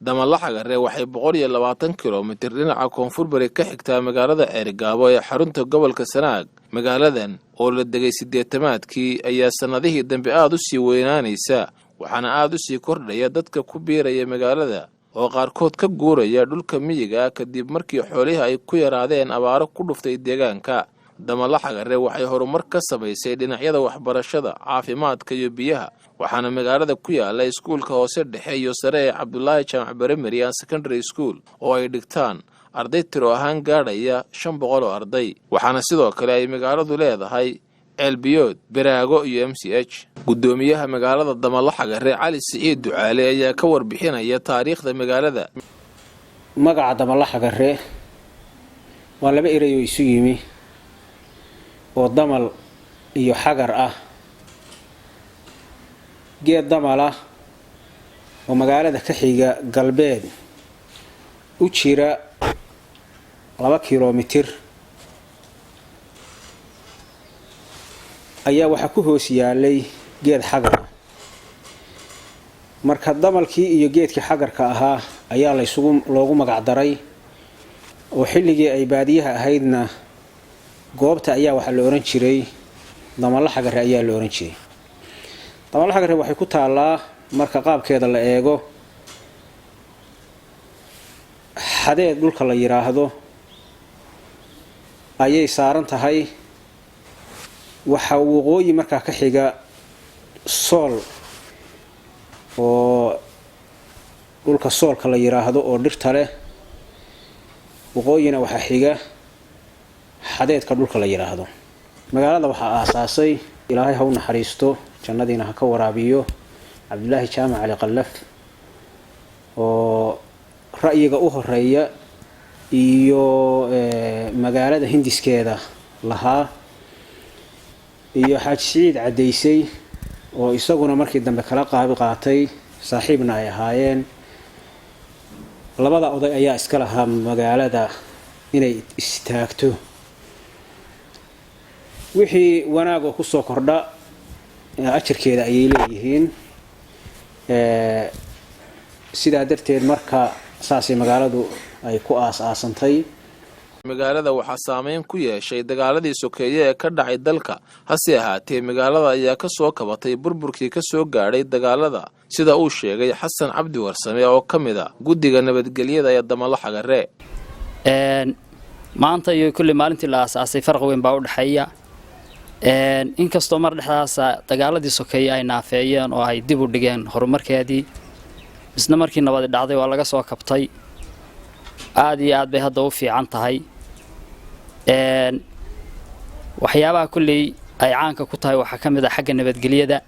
Damalaxagare waxay 120 kiiloomitir dhinaca koonfur bari ka xigtaa magaalada Ceerigaabo ee xarunta gobolka Sanaag. Magaaladan oo la degay 80-maadkii ayaa sanadihii dambe aad u sii weynaanaysa, waxaana aad u sii kordhaya dadka ku biiraya magaalada oo qaarkood ka guuraya dhulka miyiga kadib markii xoolaha ay ku yaraadeen abaaro ku dhuftay deegaanka. Damalaxagare waxay horumar ka samaysay dhinacyada waxbarashada, caafimaadka iyo biyaha, waxaana magaalada ku yaala iskuulka hoose dhexe iyo sare ee Cabdullaahi Jaamac Primary and Secondary School oo ay dhigtaan arday tiro ahaan gaadhaya 500 oo arday. Waxaana sidoo kale ay magaaladu leedahay ceelbiyood, baraago iyo MCH. Gudoomiyaha magaalada Damalaxagare Cali Siciid Ducaale ayaa ka warbixinaya taariikhda magaalada. Magaca Damalaxagare waa laba eray oo isu yimi oo damal iyo xagar ah. geed damala oo magaalada ka xiga galbeed u jira 2 kiiloomitir ayaa waxa ku hoos yaalay geed xagar. marka damalkii iyo geedkii xagarka ahaa ayaa loogu magac daray oo xilligii ay baadiyaha ahaydna goobta ayaa waxa la oran jiray Damalaxagare ayaa la oran jiray. Damalaxagare waxay ku taalaa marka qaabkeeda la eego xadeed dhulka la yiraahdo ayay saaran tahay. waxa waqooyi marka ka xiga sool oo dhulka soolka la yiraahdo oo dhirta leh, waqooyina waxa xiga xadeedka dhulka la yiraahdo. magaalada waxa aasaasay Ilaahay ha u naxariisto jannadiina ha ka waraabiyo Cabdullaahi Jaamac Ali Qallaf oo ra'yiga u horeeya iyo magaalada hindiskeeda lahaa, iyo Xaaji Siciid Cadeysay oo isaguna markii dambe kala qaab qaatay, saaxiibna ay ahaayeen. labada oday ayaa iska lahaa magaalada inay istaagto. wixii wanaag oo ku soo kordha ajirkeeda ayay leeyihiin. sidaa darteed marka saasi magaaladu ay ku aasantay. magaalada waxaa saameyn ku yeeshay dagaaladii sokeeye ee ka dhacay dalka. hase ahaatee magaalada ayaa ka soo kabatay burburkii ka soo gaadhay dagaalada, sida uu sheegay Xasan Cabdi Warsame oo ka mid ah guddiga nabadgelyada ee Damalaxagare. maanta iyo kulli maalintii la aasaasay farq weyn baa u dhaxeeya. inkastoo mar dhexdaas dagaaladii sokeeye ay naafeeyeen oo ay dib u dhigeen horumarkeedii, isna markii nabad dhacday waa laga soo kabtay. aad iyo aad bay hadda u fiican tahay. waxyaabaha kulli ay caanka ku tahay waxa kamid ah xagga nabadgelyada.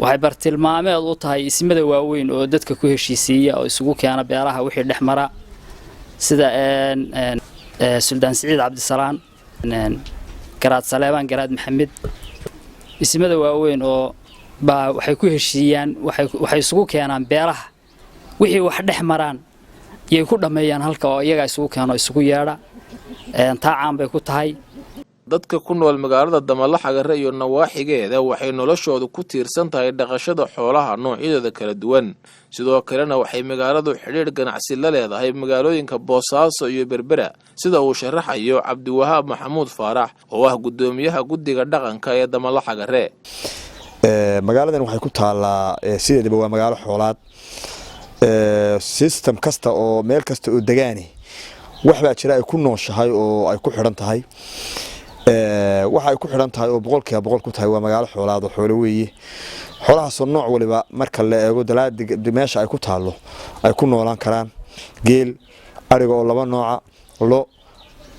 waxay bartilmaameed u tahay ismada waaweyn oo dadka ku heshiisiiya oo isugu keena beelaha wixii dhexmara, sida Suldaan Siciid Cabdisalaan, Garaad Saleebaan, Garaad Maxamed. ismada waaweyn oo waxay ku heshiiyaan, waxay isugu keenaan beelaha wixii wax dhex maraan iyay ku dhameeyaan halka oo iyaga isugu keeno isugu yeedha. taa caan bay ku tahay. dadka ku nool magaalada Damalaxagare iyo nawaaxigeeda waxay noloshoodu ku tiirsan tahay dhaqashada xoolaha noocyadooda kala duwan. sidoo kalena waxay magaaladu xiriir ganacsi la leedahay magaalooyinka Boosaaso iyo Berbera, sida uu sharaxayo Cabdiwahaab Maxamuud Faarax oo ah gudoomiyaha guddiga dhaqanka ee Damalaxagare. magaaladan waxay ku taalaa sideedaba waa magaalo xoolaad. system kasta oo meel kasta oo degaani wax baa jira ay ku nooshahay oo ay ku xiran tahay. waxa ay ku xiran tahay oo 100% ku tahay waa magaalo xoolaad oo xoolo weeye. xoolahaas nooc waliba marka la eego dalaad meesha ay ku taalo ay ku noolaan karaan. geel, ariga oo laba nooca, lo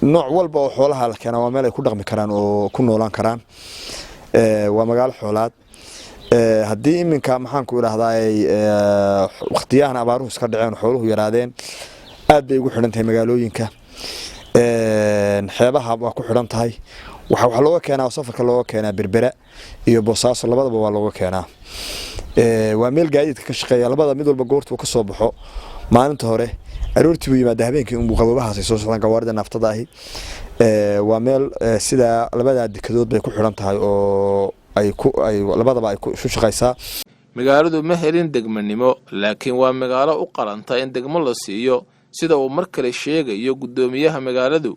nooc walba oo xoolaha la keenaa waa meel ay ku dhaqmi karaan oo ku noolaan karaan. waa magaalo xoolaad. haddii iminka maxaan ku raahday waqtiyahan abaaruhu iska dhaceen xooluhu yaraadeen, aad bay ugu xiran tahay magaalooyinka. xeebaha waa ku xiran tahay. waxa looga keenaa safarka looga keenaa Berbera iyo Boosaaso, labadaba waa looga keenaa. waa meel gaadiidka ka shaqeeya, labada mid walba goortu ka soo baxo maalinta hore aroortii buu yimaada, habeenkii uu qabobahaas soo socdaan gawaarida naftada ahi. waa meel sida labada dikadood bay ku xiran tahay oo ay labadaba ay ku shaqeysaa. magaaladu ma helin degmanimo laakiin waa magaalo u qalanta in degmo la siiyo sida uu mar kale sheegayo gudoomiyaha magaaladu.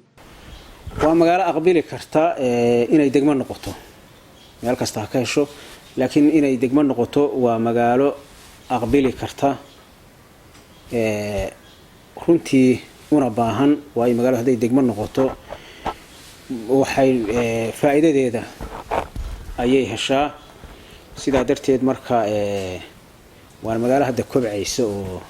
waa magaalo aqbali karta inay degmo noqoto meel kasta ka hesho laakiin inay degmo noqoto waa magaalo aqbali karta runtii una baahan waa magaalo haday degmo noqoto waxay faa'iidadeeda ayay heshaa sida darteed marka waa magaalo hadda kobcaysa oo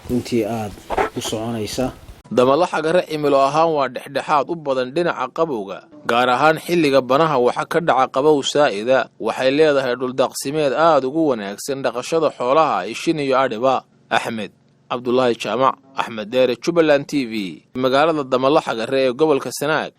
runtii aad u soconaysa. Damalaxaga cimilo ahaan waa dhexdhexaad u badan dhinaca qabowga gaar ahaan xilliga banaha waxa ka dhaca qabow saa'ida waxay leedahay dhul daaqsimeed aad ugu wanaagsan dhaqashada xoolaha ishin iyo adhiba. Axmed Abdullahi Jaamac Axmed Deere Jubaland TV magaalada Damalaxaga ee gobolka Sanaag.